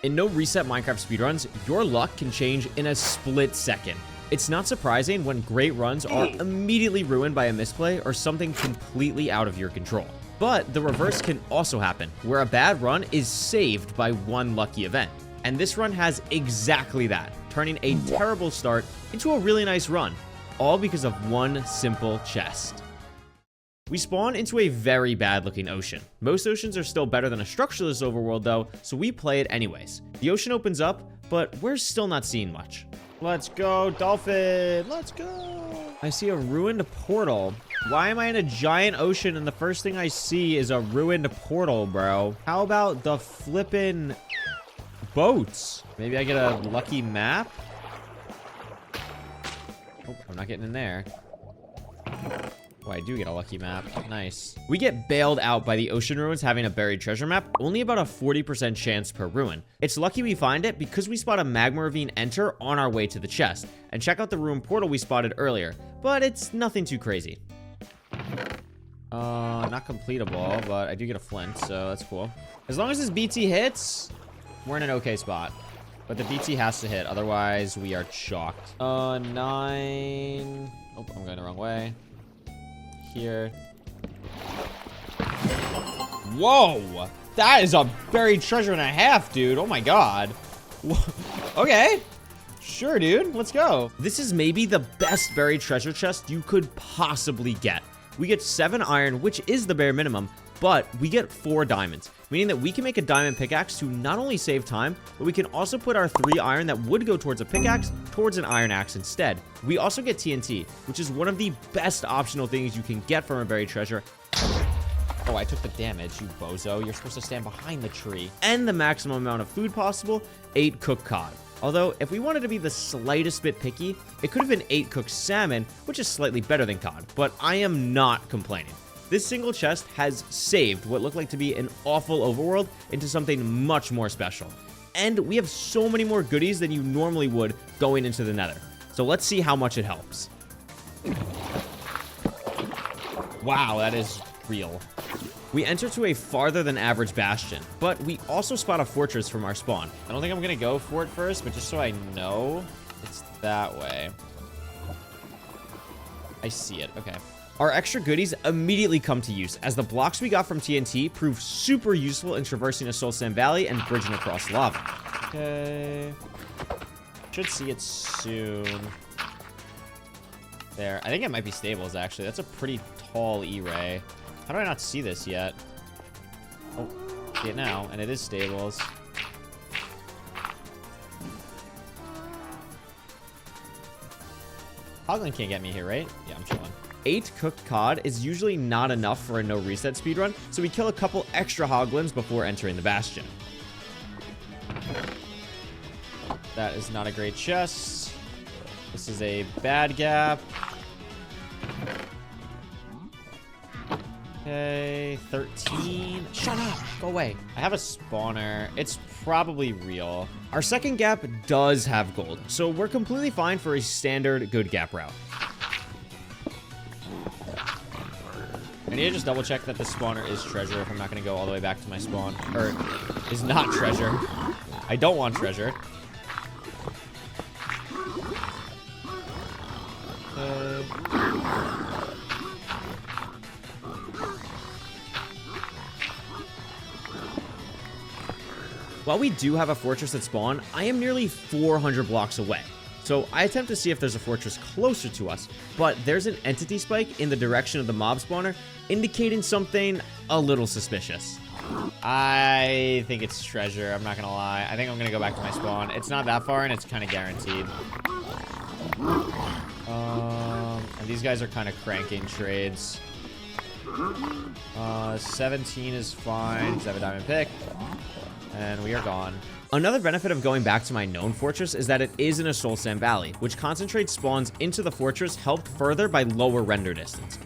In no reset Minecraft speedruns, your luck can change in a split second. It's not surprising when great runs are immediately ruined by a misplay or something completely out of your control. But the reverse can also happen, where a bad run is saved by one lucky event. And this run has exactly that, turning a terrible start into a really nice run, all because of one simple chest. We spawn into a very bad looking ocean. Most oceans are still better than a structureless overworld though, so we play it anyways. The ocean opens up, but we're still not seeing much. Let's go, dolphin! Let's go! I see a ruined portal. Why am I in a giant ocean and the first thing I see is a ruined portal, bro? How about the flippin' boats? Maybe I get a lucky map? Oh, I'm not getting in there. Oh, I do get a lucky map. Nice. We get bailed out by the ocean ruins having a buried treasure map, only about a 40% chance per ruin. It's lucky we find it because we spot a magma ravine enter on our way to the chest, and check out the ruined portal we spotted earlier, but it's nothing too crazy. Not completable, but I do get a flint, so that's cool. As long as this BT hits, we're in an okay spot. But the BT has to hit, otherwise we are chalked. 9. Oh, I'm going the wrong way. Here. Whoa! That is a buried treasure and a half, dude. Oh my god. Okay. Sure, dude. Let's go. This is maybe the best buried treasure chest you could possibly get. We get 7 iron, which is the bare minimum, but we get 4 diamonds, meaning that we can make a diamond pickaxe to not only save time, but we can also put our 3 iron that would go towards a pickaxe towards an iron axe instead. We also get TNT, which is one of the best optional things you can get from a buried treasure. Oh, I took the damage, you bozo. You're supposed to stand behind the tree. And the maximum amount of food possible, 8 cooked cod. Although, if we wanted to be the slightest bit picky, it could have been 8 cooked salmon, which is slightly better than cod, but I am not complaining. This single chest has saved what looked like to be an awful overworld into something much more special. And we have so many more goodies than you normally would going into the Nether. So let's see how much it helps. Wow, that is real. We enter to a farther than average bastion, but we also spot a fortress from our spawn. I don't think I'm gonna go for it first, but just so I know, it's that way. I see it, okay. Our extra goodies immediately come to use, as the blocks we got from TNT prove super useful in traversing a soul sand valley and bridging across lava. Okay. Should see it soon. There. I think it might be stables, actually. That's a pretty tall E-ray. How do I not see this yet? Oh, see it now, and it is stables. Hoglin can't get me here, right? Yeah, I'm chilling. 8 cooked cod is usually not enough for a no reset speedrun, so we kill a couple extra hoglins before entering the bastion. That is not a great chest. This is a bad gap. Okay, 13. Shut up! Go away. I have a spawner. It's probably real. Our second gap does have gold, so we're completely fine for a standard good gap route. I need to just double check that the spawner is treasure if I'm not going to go all the way back to my spawn. Or, is not treasure. I don't want treasure. While we do have a fortress at spawn, I am nearly 400 blocks away. So I attempt to see if there's a fortress closer to us, but there's an entity spike in the direction of the mob spawner, indicating something a little suspicious. I think it's treasure, I'm not gonna lie. I think I'm gonna go back to my spawn. It's not that far and it's kind of guaranteed. And these guys are kind of cranking trades. 17 is fine, because I have a diamond pick. And we are gone. Another benefit of going back to my known fortress is that it is in a soul sand valley, which concentrates spawns into the fortress, helped further by lower render distance.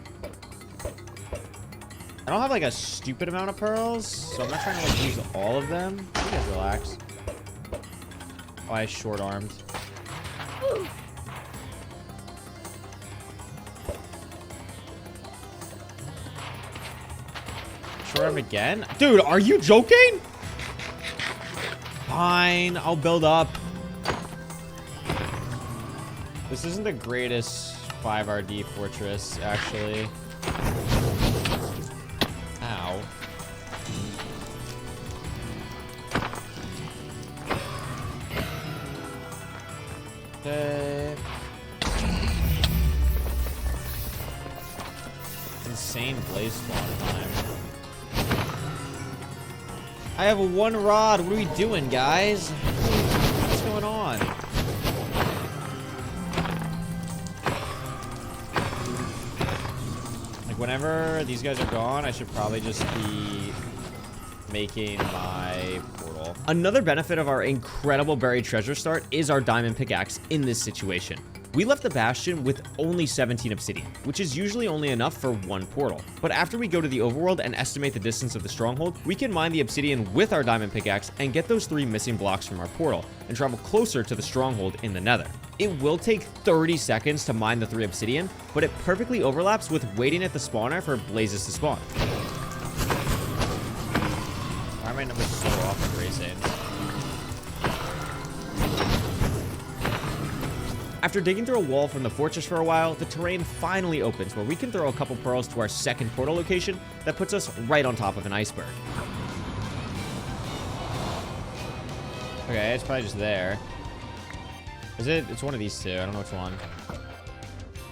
I don't have like a stupid amount of pearls, so I'm not trying to like use all of them. You guys relax. Oh, I short-armed. Short-armed again? Dude, are you joking? Fine, I'll build up. This isn't the greatest 5RD fortress, actually. Ow. Okay. Insane blaze spawn time. I have a 1 rod. What are we doing, guys? What's going on? Like, whenever these guys are gone, I should probably just be making my portal. Another benefit of our incredible buried treasure start is our diamond pickaxe in this situation. We left the bastion with only 17 obsidian, which is usually only enough for 1 portal. But after we go to the overworld and estimate the distance of the stronghold, we can mine the obsidian with our diamond pickaxe and get those 3 missing blocks from our portal and travel closer to the stronghold in the Nether. It will take 30 seconds to mine the 3 obsidian, but it perfectly overlaps with waiting at the spawner for blazes to spawn. Why are my numbers so off at racing? After digging through a wall from the fortress for a while, the terrain finally opens where we can throw a couple pearls to our second portal location that puts us right on top of an iceberg. Okay, it's probably just there. Is it? It's one of these two. I don't know which one.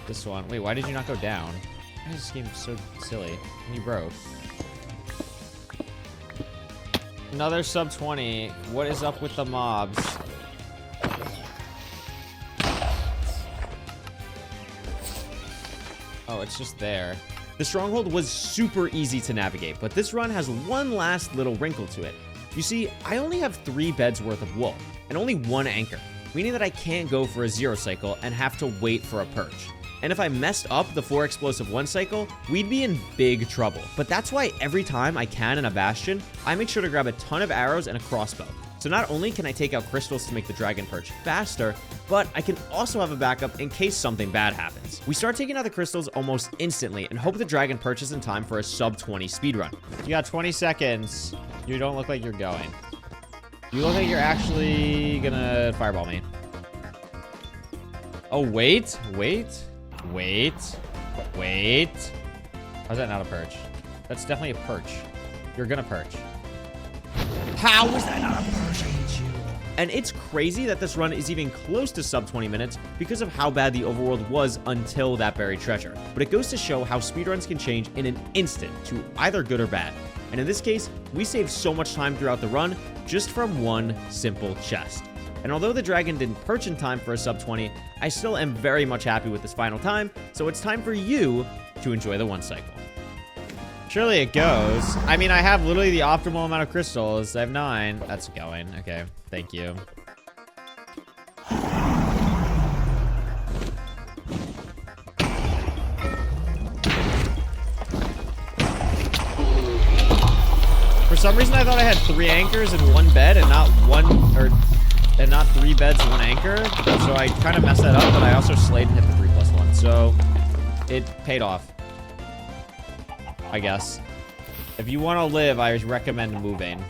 This one. Wait, why did you not go down? Why is this game so silly? And you broke. Another sub 20. What is up with the mobs? Oh, it's just there. The stronghold was super easy to navigate, but this run has one last little wrinkle to it. You see, I only have 3 beds worth of wool, and only 1 anchor, meaning that I can't go for a 0 cycle and have to wait for a perch. And if I messed up the 4 explosive 1 cycle, we'd be in big trouble. But that's why every time I can in a bastion, I make sure to grab a ton of arrows and a crossbow. So not only can I take out crystals to make the dragon perch faster, but I can also have a backup in case something bad happens. We start taking out the crystals almost instantly and hope the dragon perches in time for a sub 20 speedrun. You got 20 seconds. You don't look like you're going. You look like you're actually gonna fireball me. Oh, wait. How's that not a perch? That's definitely a perch. You're gonna perch. How is that not a perch? I hate you. And it's crazy that this run is even close to sub 20 minutes because of how bad the overworld was until that buried treasure. But it goes to show how speedruns can change in an instant to either good or bad. And in this case, we saved so much time throughout the run just from one simple chest. And although the dragon didn't perch in time for a sub 20, I still am very much happy with this final time, so it's time for you to enjoy the 1 cycle. Surely it goes. I mean, I have literally the optimal amount of crystals. I have 9. That's going. Okay, thank you. For some reason, I thought I had 3 anchors in 1 bed and not 3 beds and 1 anchor. So I kind of messed that up, but I also slayed and hit the 3+1. So it paid off, I guess. If you want to live, I recommend moving.